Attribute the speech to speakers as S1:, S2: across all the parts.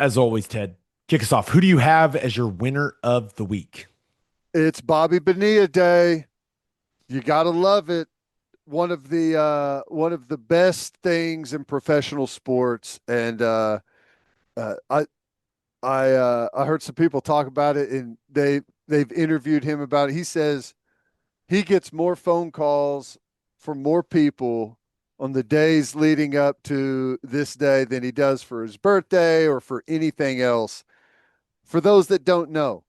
S1: As always, Ted, kick us off. Who do you have as your winner of the week?
S2: It's Bobby Bonilla Day. You gotta love it. One of the best things in professional sports, and uh, I I heard some people talk about it, and they've interviewed him about it. He says he gets more phone calls from more people on the days leading up to this day than he does for his birthday or for anything else. For those that don't know,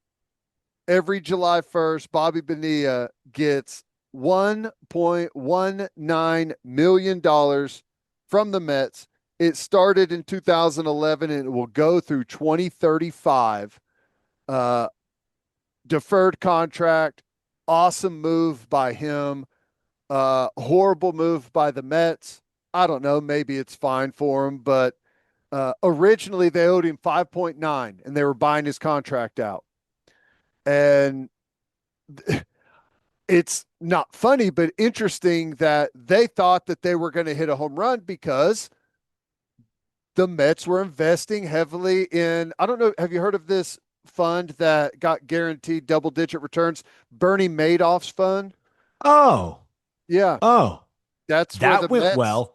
S2: every July 1st, Bobby Bonilla gets $1.19 million from the Mets. It started in 2011 and it will go through 2035. Uh, Deferred contract, awesome move by him. Horrible move by the Mets. I don't know. Maybe it's fine for him, but originally they owed him 5.9 and they were buying his contract out. And it's not funny, but interesting that they thought that they were going to hit a home run because the Mets were investing heavily in, I don't know, have you heard of this fund that got guaranteed double digit returns? Bernie Madoff's fund.
S1: Oh,
S2: Yeah,
S1: oh,
S2: that's where
S1: that went well.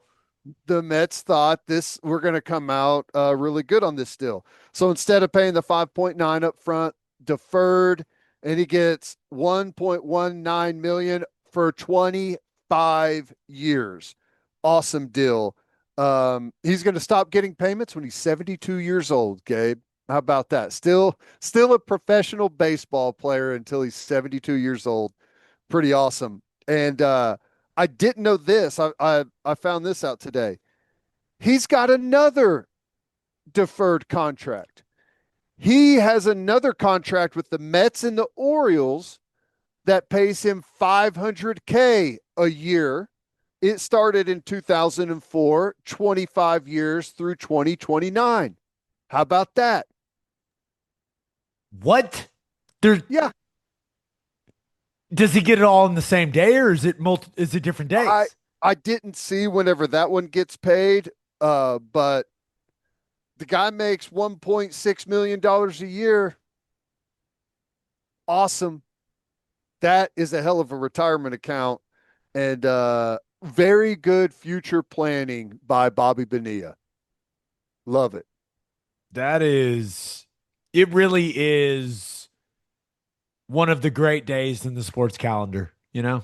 S2: the Mets thought this we're going to come out really good on this deal. So instead of paying the 5.9 up front, deferred, and he gets 1.19 million for 25 years. Awesome deal. He's going to stop getting payments when he's 72 years old, Gabe. How about that? Still a professional baseball player until he's 72 years old. Pretty awesome. And I didn't know this. I found this out today. He's got another deferred contract. He has another contract with the Mets and the Orioles that pays him 500K a year. It started in 2004, 25 years through 2029. How about that?
S1: What? There
S2: Yeah,
S1: does he get it all in the same day, or is it different
S2: I
S1: days?
S2: I didn't see whenever that one gets paid, but the guy makes $1.6 million a year. Awesome. That is a hell of a retirement account and very good future planning by Bobby Bonilla. Love it.
S1: That is, it really is one of the great days in the sports calendar,
S2: Yeah.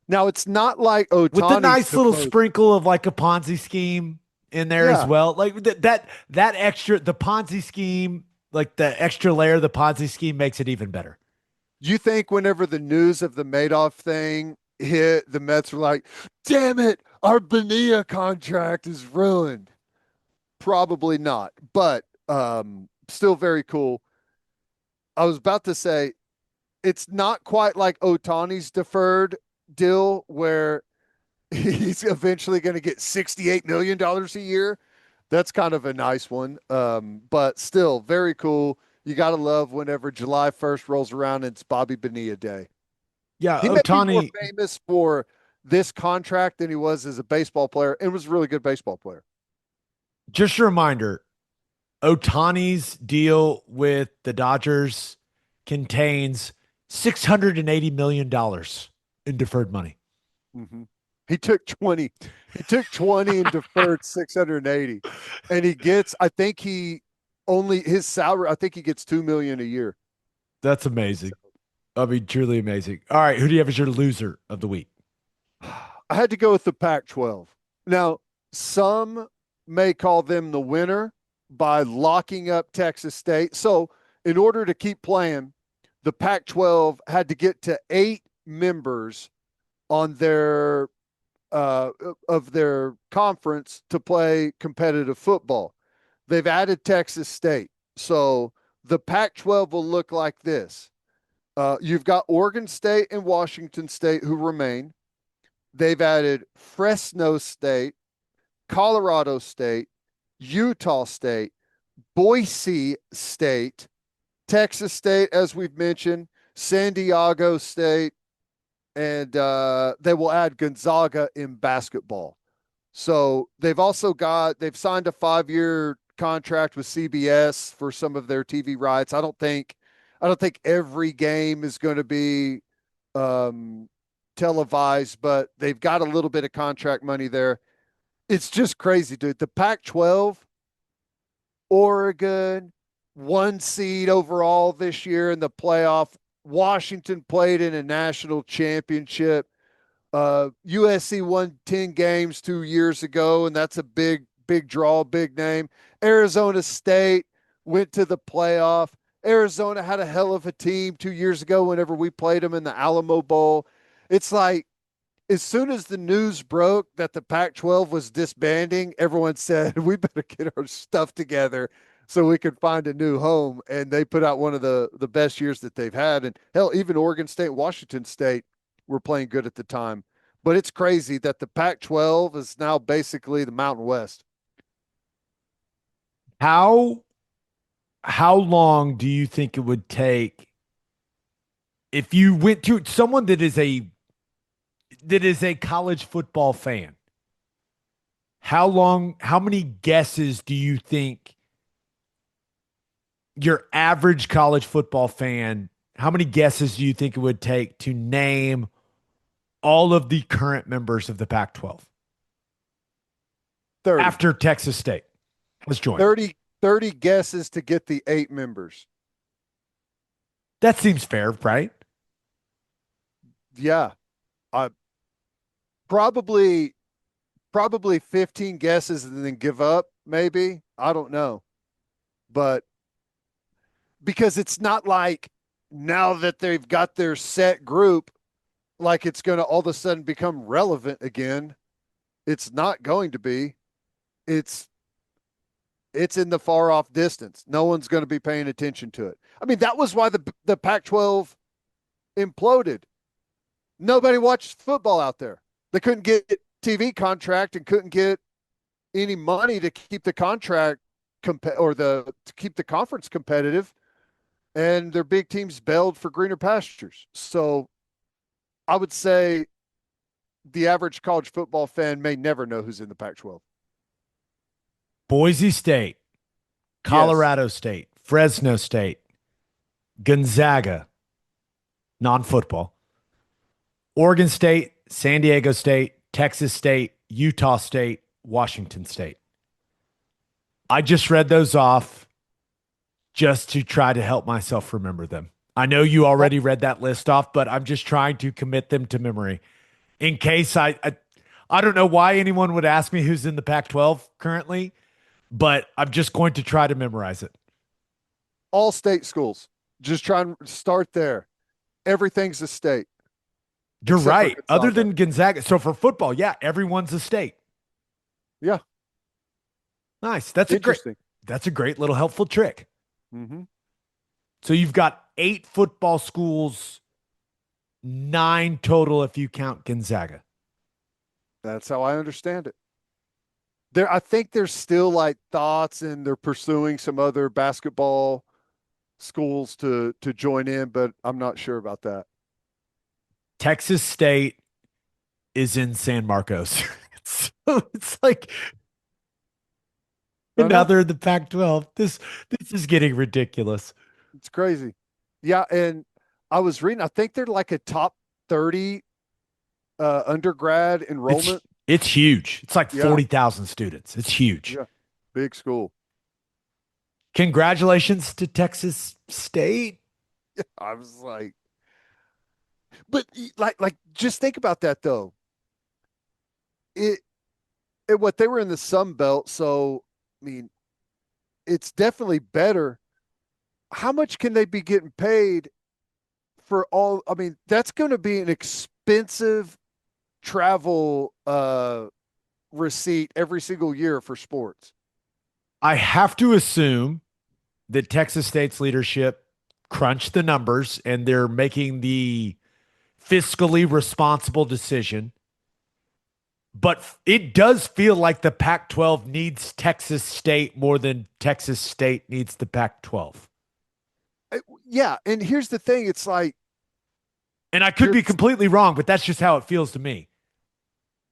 S2: Now it's not like
S1: with the
S2: Otani's
S1: nice little
S2: deferred.
S1: sprinkle of like a Ponzi scheme in there as
S2: Yeah.
S1: well. Like that extra, the Ponzi scheme, like the extra layer of the Ponzi scheme makes it even better.
S2: You think whenever the news of the Madoff thing hit, the Mets were like, damn it, our Bonilla contract is ruined. Probably not, but still very cool. I was about to say it's not quite like Otani's deferred deal where he's eventually going to get $68 million a year. That's kind of a nice one. But still very cool. You got to love whenever July 1st rolls around and it's Bobby Bonilla Day.
S1: Yeah,
S2: He may be more
S1: Otani.
S2: famous for this contract than he was as a baseball player and was a really good baseball player.
S1: Just a reminder: Otani's deal with the Dodgers contains $680 million in deferred money.
S2: Mm-hmm. He took 20. He took 20 and deferred 680. And he gets, I think he only his salary, I think he gets 2 million a year.
S1: That's amazing. I mean, truly amazing. All right, who do you have as your loser of the week?
S2: I had to go with the Pac-12. Now, some may call them the winner by locking up Texas State. So, in order to keep playing, the Pac-12 had to get to 8 members on their uh, of their conference to play competitive football. They've added Texas State. So the Pac 12 will look like this. You've got Oregon State and Washington State who remain. They've added Fresno State, Colorado State, Utah State, Boise State, Texas State, as we've mentioned, San Diego State, and they will add Gonzaga in basketball. So they've signed a 5-year contract with CBS for some of their TV rights. I don't think every game is going to be um, televised, but they've got a little bit of contract money there. It's just crazy, dude. The Pac-12, Oregon, 1 seed overall this year in the playoff. Washington played in a national championship. USC won 10 games 2 years ago, and that's a big draw, big name. Arizona State went to the playoff. Arizona had a hell of a team 2 years ago whenever we played them in the Alamo Bowl. It's like, as soon as the news broke that the Pac-12 was disbanding, everyone said, we better get our stuff together so we could find a new home. And they put out one of the best years that they've had. And hell, even Oregon State, Washington State were playing good at the time. But it's crazy that the Pac-12 is now basically the Mountain West.
S1: How how long do you think it would take if you went to someone that is a college football fan? How many guesses do you think your average college football fan, how many guesses do you think it would take to name all of the current members of the Pac-12
S2: 30.
S1: after Texas State has joined?
S2: 30 guesses to get the 8 members.
S1: That seems fair, right?
S2: Yeah. I probably 15 guesses and then give up, maybe. I don't know. But because it's not like now that they've got their set group, like it's going to all of a sudden become relevant again. It's not going to be. It's in the far off distance. No one's going to be paying attention to it. I mean, that was why the Pac-12 imploded. Nobody watched football out there. They couldn't get TV contract and couldn't get any money to keep the contract to keep the conference competitive, and their big teams bailed for greener pastures. So I would say the average college football fan may never know who's in the Pac-12.
S1: Boise State, Colorado State, Fresno State, Gonzaga, non-football, Oregon State, San Diego State, Texas State, Utah State, Washington State. I just read those off just to try to help myself remember them. I know you already read that list off, but I'm just trying to commit them to memory in case I don't know why anyone would ask me who's in the Pac-12 currently, but I'm just going to try to memorize it.
S2: All state schools. Just try and start there. Everything's a state.
S1: You're
S2: Except for
S1: right. Other
S2: Gonzaga.
S1: than Gonzaga. So for football, yeah, everyone's a state.
S2: Yeah.
S1: Nice. That's
S2: Interesting.
S1: a great little helpful trick.
S2: Mm-hmm.
S1: So you've got 8 football schools, 9 total if you count Gonzaga.
S2: That's how I understand it. I think there's still like thoughts, and they're pursuing some other basketball schools to join in, but I'm not sure about that.
S1: Texas State is in San Marcos. So it's like
S2: I know.
S1: now they're in the Pac-12. This is getting ridiculous.
S2: It's crazy. Yeah, and I was reading, I think they're like a top 30 undergrad enrollment.
S1: It's huge. It's like
S2: Yeah.
S1: 40,000 students. It's huge.
S2: Yeah. Big school.
S1: Congratulations to Texas State.
S2: I was like, but like just think about that though. It what they were in the Sun Belt, so I mean, it's definitely better. How much can they be getting paid for all? I mean, that's going to be an expensive travel receipt every single year for sports.
S1: I have to assume that Texas State's leadership crunched the numbers and they're making the fiscally responsible decision. But it does feel like the Pac-12 needs Texas State more than Texas State needs the Pac-12.
S2: Yeah, and here's the thing, it's like,
S1: and I could be completely wrong, but that's just how it feels to me.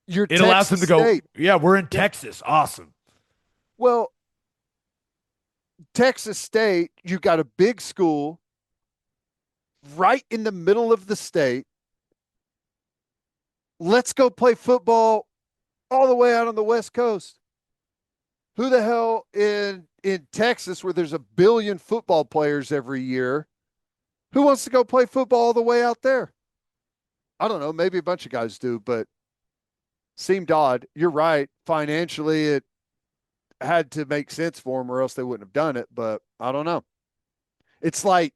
S2: It
S1: allows them to go,
S2: State.
S1: yeah, we're in Texas. Awesome.
S2: Well, Texas State, you got a big school right in the middle of the state. Let's go play football all the way out on the West Coast. Who the hell in Texas, where there's a billion football players every year, who wants to go play football all the way out there? I don't know. Maybe a bunch of guys do, but seemed odd. You're right. Financially, it had to make sense for them, or else they wouldn't have done it. But I don't know. It's like,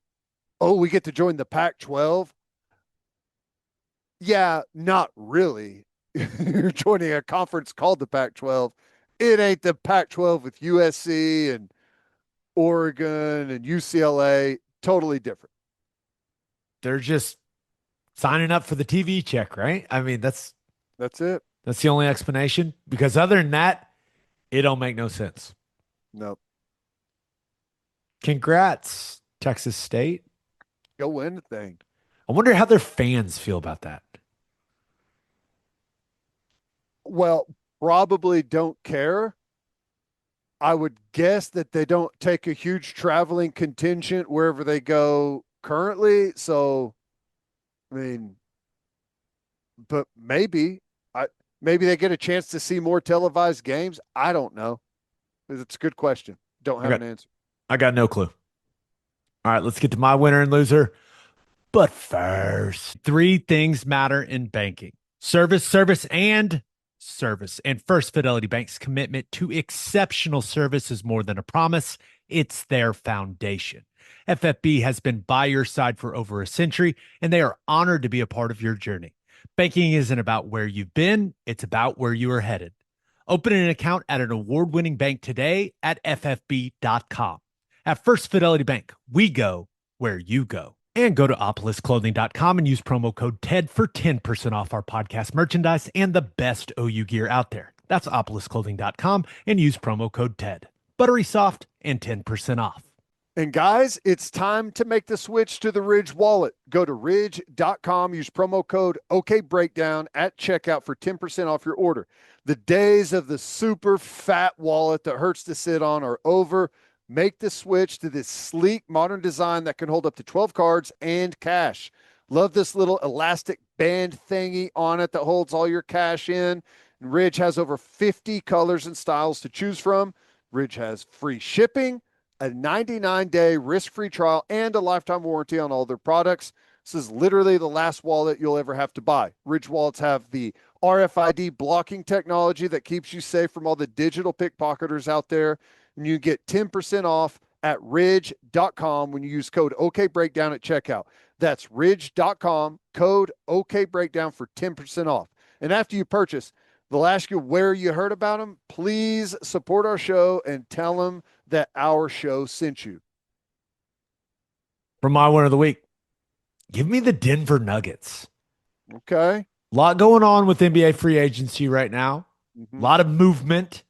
S2: oh, we get to join the Pac-12. Yeah, not really. You're joining a conference called the Pac-12. It ain't the Pac-12 with USC and Oregon and UCLA. Totally different.
S1: They're just signing up for the TV check, right? I mean, that's
S2: it.
S1: That's the only explanation. Because other than that, it don't make no sense.
S2: Nope.
S1: Congrats, Texas State.
S2: Go win the thing.
S1: I wonder how their fans feel about that.
S2: Well, probably don't care. I would guess that they don't take a huge traveling contingent wherever they go currently. So, I mean, but maybe they get a chance to see more televised games. I don't know. It's a good question. Don't have an answer.
S1: I got no clue. All right, let's get to my winner and loser. But first, 3 things matter in banking: service, service, and service. And First Fidelity Bank's commitment to exceptional service is more than a promise, it's their foundation. FFB has been by your side for over a century, and they are honored to be a part of your journey. Banking isn't about where you've been, it's about where you are headed. Open an account at an award-winning bank today at ffb.com. At First Fidelity Bank, we go where you go. And go to opolisclothing.com and use promo code TED for 10% off our podcast merchandise and the best OU gear out there. That's opolisclothing.com and use promo code TED. Buttery soft and 10% off.
S2: And guys, it's time to make the switch to the Ridge wallet. Go to ridge.com, use promo code OKBreakdown at checkout for 10% off your order. The days of the super fat wallet that hurts to sit on are over. Make the switch to this sleek, modern design that can hold up to 12 cards and cash. Love this little elastic band thingy on it that holds all your cash in. And Ridge has over 50 colors and styles to choose from. Ridge has free shipping, a 99-day risk-free trial, and a lifetime warranty on all their products. This is literally the last wallet you'll ever have to buy. Ridge wallets have the RFID blocking technology that keeps you safe from all the digital pickpocketers out there. And you get 10% off at ridge.com when you use code OKBreakdown at checkout. That's ridge.com, code OKBreakdown for 10% off. And after you purchase, they'll ask you where you heard about them. Please support our show and tell them that our show sent you.
S1: For my winner of the week, give me the Denver Nuggets.
S2: Okay.
S1: A lot going on with NBA free agency right now. A lot of movement.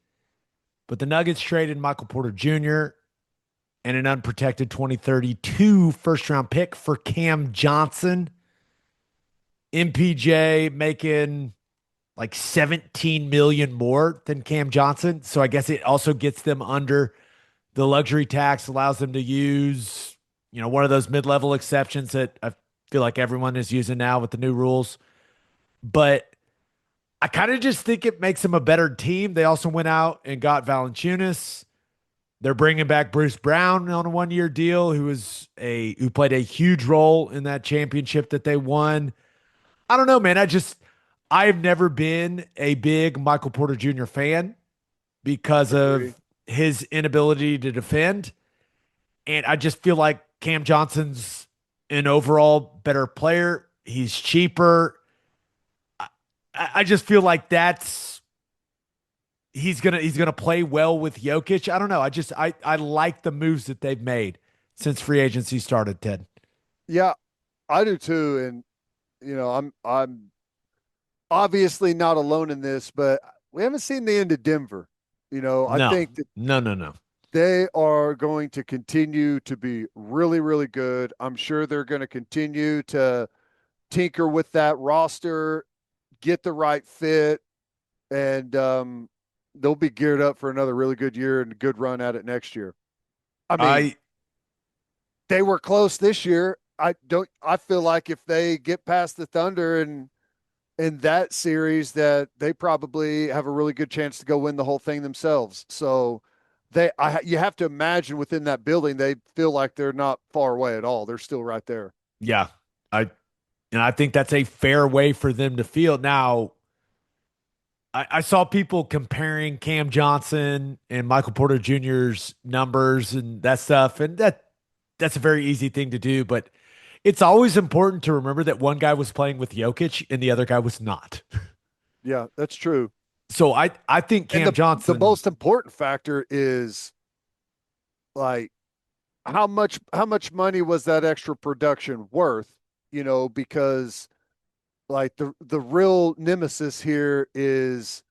S1: But the Nuggets traded Michael Porter Jr. and an unprotected 2032 first-round pick for Cam Johnson. MPJ making like $17 million more than Cam Johnson. So I guess it also gets them under the luxury tax, allows them to use, one of those mid-level exceptions that I feel like everyone is using now with the new rules. But I kind of just think it makes them a better team. They also went out and got Valanciunas. They're bringing back Bruce Brown on a 1-year deal, who played a huge role in that championship that they won. I don't know, man. I've never been a big Michael Porter Jr. fan because of his inability to defend. And I just feel like Cam Johnson's an overall better player. He's cheaper. I just feel like he's gonna play well with Jokic. I don't know. I like the moves that they've made since free agency started, Ted.
S2: Yeah, I do too. And I'm obviously not alone in this, but we haven't seen the end of Denver. I think that
S1: no.
S2: They are going to continue to be really, really good. I'm sure they're going to continue to tinker with that roster, get the right fit, and they'll be geared up for another really good year and a good run at it next year. I mean,
S1: I
S2: they were close this year. I feel like if they get past the Thunder and in that series that they probably have a really good chance to go win the whole thing themselves. So you have to imagine within that building, they feel like they're not far away at all. They're still right there.
S1: yeah, I and I think that's a fair way for them to feel. Now, I saw people comparing Cam Johnson and Michael Porter Jr.'s numbers and that stuff, and that's a very easy thing to do, but it's always important to remember that one guy was playing with Jokic and the other guy was not.
S2: Yeah, that's true.
S1: So I think
S2: And
S1: Cam
S2: the
S1: Johnson,
S2: most important factor is like how much money was that extra production worth? Because like the real nemesis here is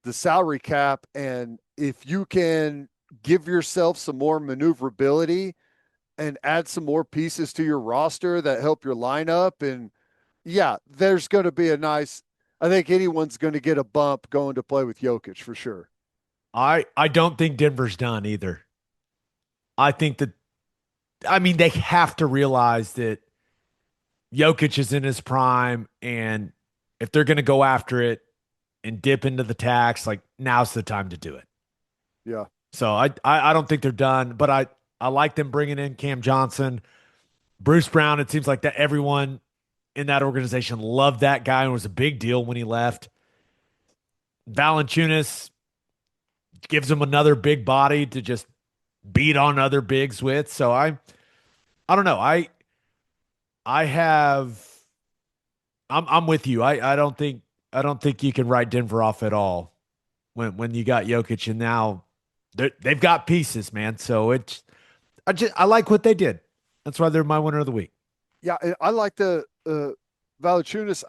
S2: the salary cap, and if you can give yourself some more maneuverability and add some more pieces to your roster that help your lineup, and yeah, there's going to be a nice. I think anyone's going to get a bump going to play with Jokic for sure.
S1: I don't think Denver's done either. I think that I mean they have to realize that Jokic is in his prime, and if they're going to go after it and dip into the tax, like now's the time to do it.
S2: Yeah,
S1: So I don't think they're done, but I like them bringing in Cam Johnson, Bruce Brown. It seems like that everyone in that organization loved that guy and was a big deal when he left. Valanciunas gives him another big body to just beat on other bigs with. So I don't know. I have I'm with you. I don't think you can write Denver off at all when you got Jokic and now they've got pieces, man. So it's I like what they did. That's why they're my winner of the week.
S2: yeah, I like the Valanciunas.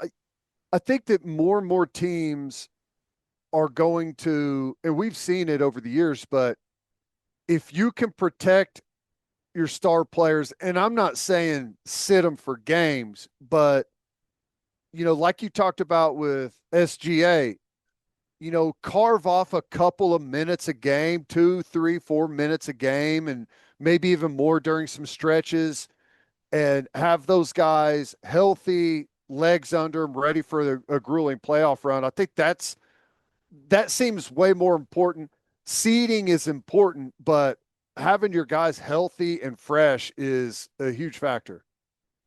S2: I think that more and more teams are going to, and we've seen it over the years, but if you can protect your star players, and I'm not saying sit them for games, but like you talked about with SGA, carve off a couple of minutes a game, 2, 3, 4 minutes a game, and maybe even more during some stretches, and have those guys healthy, legs under them, ready for a grueling playoff run. I think that seems way more important. Seeding is important, but having your guys healthy and fresh is a huge factor.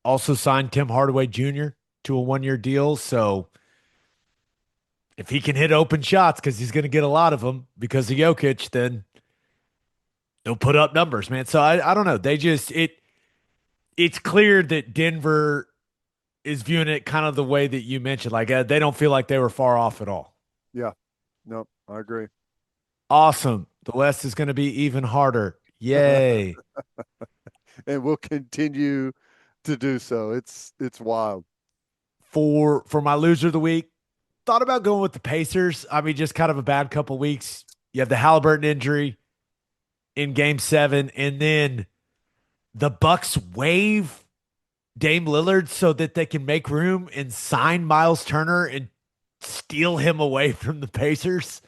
S1: Also signed Tim Hardaway Jr. to a 1 year deal. So if he can hit open shots, because he's going to get a lot of them because of Jokic, then he'll put up numbers, man. So I don't know. They just it's clear that Denver is viewing it kind of the way that you mentioned. Like they don't feel like they were far off at all.
S2: Yeah. No, I agree.
S1: Awesome. The West is going to be even harder. Yay.
S2: And we'll continue to do so. It's wild.
S1: For my loser of the week, thought about going with the Pacers. I mean, just kind of a bad couple weeks. You have the Halliburton injury in game 7, and then the Bucks waive Dame Lillard so that they can make room and sign Miles Turner and steal him away from the Pacers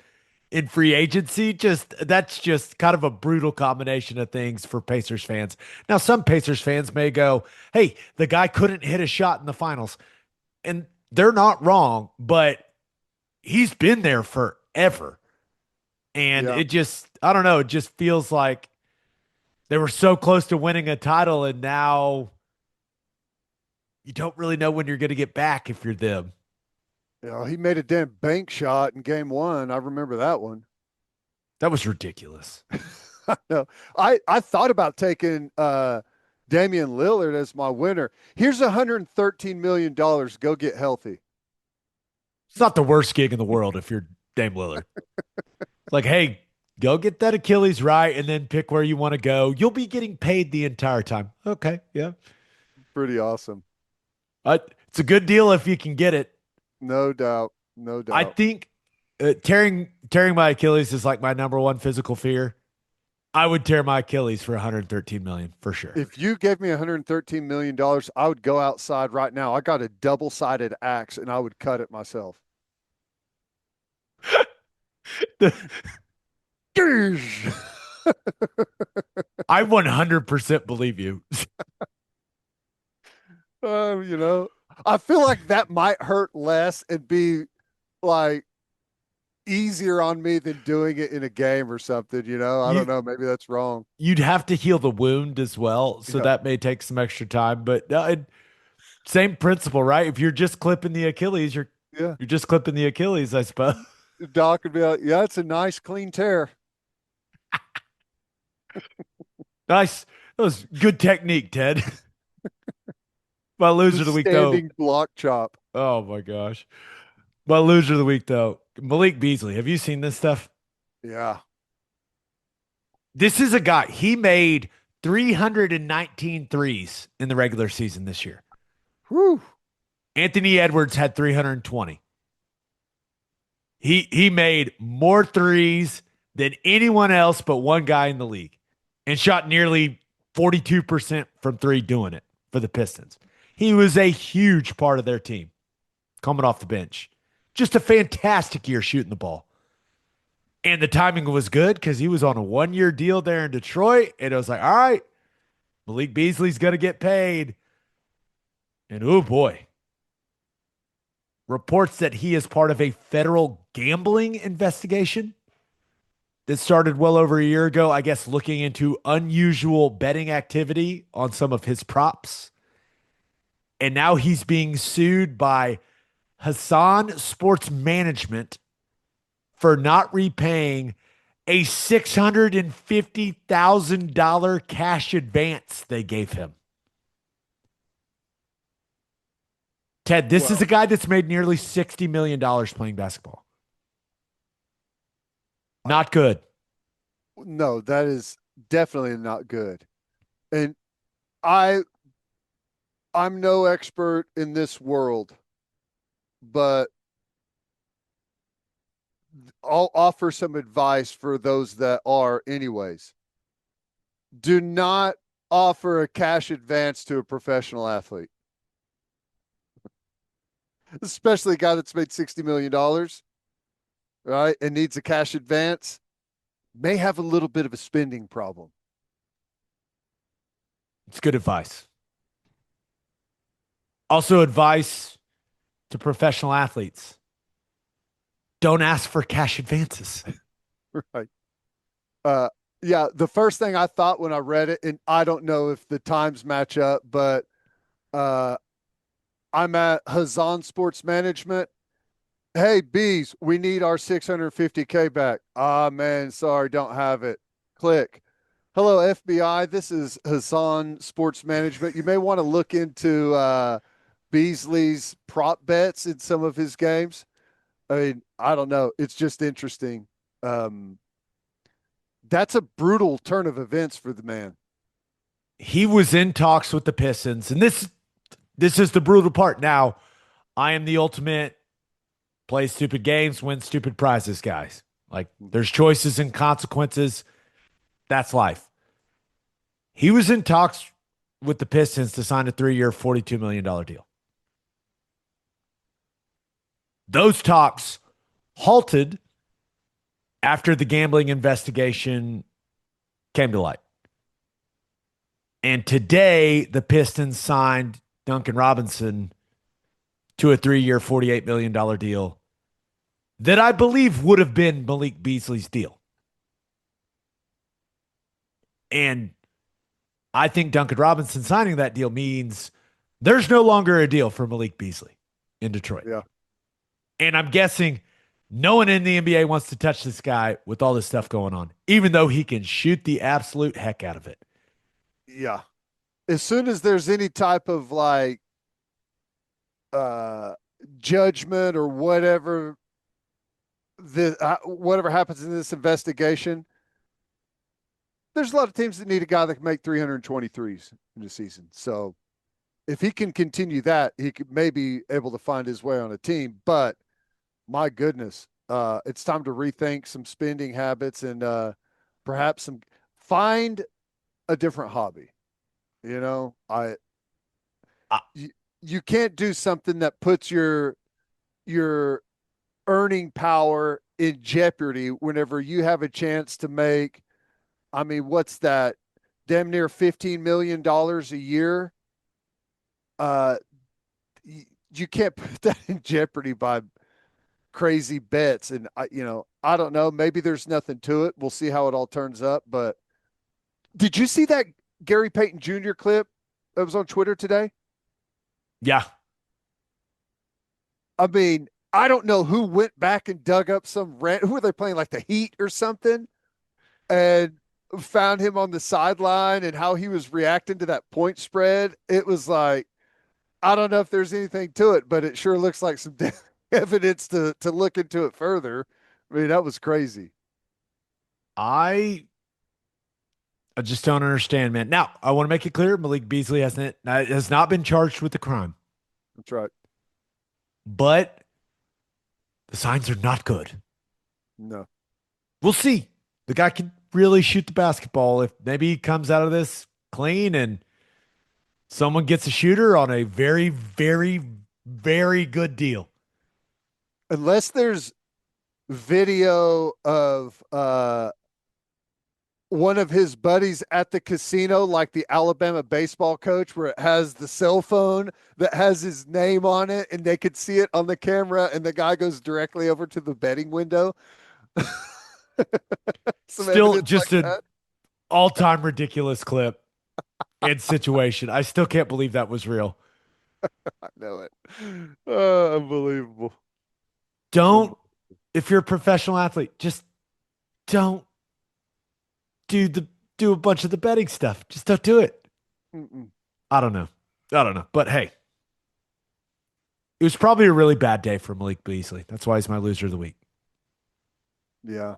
S1: in free agency. Just that's just kind of a brutal combination of things for Pacers fans. Now, some Pacers fans may go, "Hey, the guy couldn't hit a shot in the finals." And they're not wrong, but he's been there forever. And
S2: Yeah.
S1: it just, I don't know, it just feels like they were so close to winning a title, and now you don't really know when you're going to get back if you're them.
S2: He made a damn bank shot in game 1. I remember that one.
S1: That was ridiculous.
S2: No, I thought about taking Damian Lillard as my winner. Here's $113 million. Go get healthy.
S1: It's not the worst gig in the world if you're Dame Lillard. Like, hey, go get that Achilles right and then pick where you want to go. You'll be getting paid the entire time. Okay. Yeah.
S2: Pretty awesome.
S1: It's a good deal if you can get it.
S2: No doubt. No
S1: I
S2: doubt.
S1: think tearing my Achilles is like my number one physical fear. I would tear my Achilles for 113 million for sure.
S2: If you gave me $113 million, I would go outside right now. I got a double-sided axe and I would cut it myself.
S1: I 100% believe you.
S2: You know, I feel like that might hurt less and be like easier on me than doing it in a game or something. I
S1: You
S2: don't know. Maybe that's wrong.
S1: you'd have to heal the wound as well, so
S2: Yeah.
S1: that may take some extra time. But same principle, right? If you're just clipping the Achilles,
S2: Yeah.
S1: you're just clipping the Achilles, I suppose.
S2: The doc would be like, yeah, it's a nice clean tear.
S1: Nice. That was good technique, Ted. My
S2: The
S1: loser of the week, though.
S2: standing block chop.
S1: Oh my gosh. My loser of the week, though. Malik Beasley. Have you seen this stuff?
S2: Yeah.
S1: This is a guy. He made 319 threes in the regular season this year.
S2: Whew.
S1: Anthony Edwards had 320. He made more threes than anyone else but one guy in the league and shot nearly 42% from three doing it for the Pistons. He was a huge part of their team coming off the bench. Just a fantastic year shooting the ball. And the timing was good because he was on a 1-year deal there in Detroit. And it was like, all right, Malik Beasley's going to get paid. And oh boy, reports that he is part of a federal gambling investigation that started well over a year ago, I guess, looking into unusual betting activity on some of his props. And now he's being sued by Hassan Sports Management for not repaying a $650,000 cash advance they gave him. Ted, this is a
S2: Well,
S1: guy that's made nearly $60 million playing basketball. Not good.
S2: no, that is definitely not good. And I I'm no expert in this world, but I'll offer some advice for those that are anyways. Do not offer a cash advance to a professional athlete, especially a guy that's made $60 million, right? And needs a cash advance, may have a little bit of a spending problem.
S1: It's good advice. Also, advice to professional athletes: don't ask for cash advances.
S2: Right. Uh, yeah, the first thing I thought when I read it, and I don't know if the times match up, but uh, I'm at Hazan Sports Management. Hey, bees, we need our 650K back. Ah, man, sorry, don't have it. Click. Hello, FBI. This is Hazan Sports Management. You may want to look into Beasley's prop bets in some of his games. I mean, I don't know. It's just interesting. Um, that's a brutal turn of events for the man.
S1: He was in talks with the Pistons, and this is the brutal part. Now, I am the ultimate play stupid games, win stupid prizes, guys. Like, there's choices and consequences. That's life. He was in talks with the Pistons to sign a 3-year, $42 million deal. Those talks halted after the gambling investigation came to light. And today, the Pistons signed Duncan Robinson to a 3-year, $48 million deal that I believe would have been Malik Beasley's deal. And I think Duncan Robinson signing that deal means there's no longer a deal for Malik Beasley in Detroit.
S2: Yeah.
S1: And I'm guessing no one in the NBA wants to touch this guy with all this stuff going on, even though he can shoot the absolute heck out of it.
S2: Yeah. As soon as there's any type of like uh judgment or whatever happens in this investigation, there's a lot of teams that need a guy that can make 323s in the season. So if he can continue that, he could maybe able to find his way on a team. But my goodness, it's time to rethink some spending habits and perhaps find a different hobby. You know,
S1: Uh,
S2: you can't do something that puts your earning power in jeopardy whenever you have a chance to make. I mean, what's that? damn near $15 million a year. Uh, you can't put that in jeopardy by crazy bets. And I don't know. Maybe there's nothing to it. We'll see how it all turns up. But did you see that Gary Payton Jr. clip that was on Twitter today?
S1: Yeah.
S2: I mean, I don't know who went back and dug up who were they playing, like the Heat or something, and found him on the sideline and how he was reacting to that point spread. It was like, I don't know if there's anything to it, but it sure looks like some evidence to look into it further. I mean, that was crazy.
S1: I just don't understand, man. Now, I want to make it clear Malik Beasley has not been charged with the crime,
S2: That's right.
S1: but the signs are not good.
S2: No.
S1: We'll see. The guy can really shoot the basketball. If maybe he comes out of this clean and someone gets a shooter on a very, very, very good deal.
S2: Unless there's video of one of his buddies at the casino, like the Alabama baseball coach, where it has the cell phone that has his name on it and they could see it on the camera, and the guy goes directly over to the betting window.
S1: Still just
S2: like
S1: an all-time ridiculous clip and situation. I still can't believe that was real.
S2: I know it. Oh, unbelievable.
S1: If you're a professional athlete, just don't do a bunch of the betting stuff. Just don't do it.
S2: Mm-mm.
S1: I don't know. But hey, it was probably a really bad day for Malik Beasley. That's why he's my loser of the week.
S2: Yeah.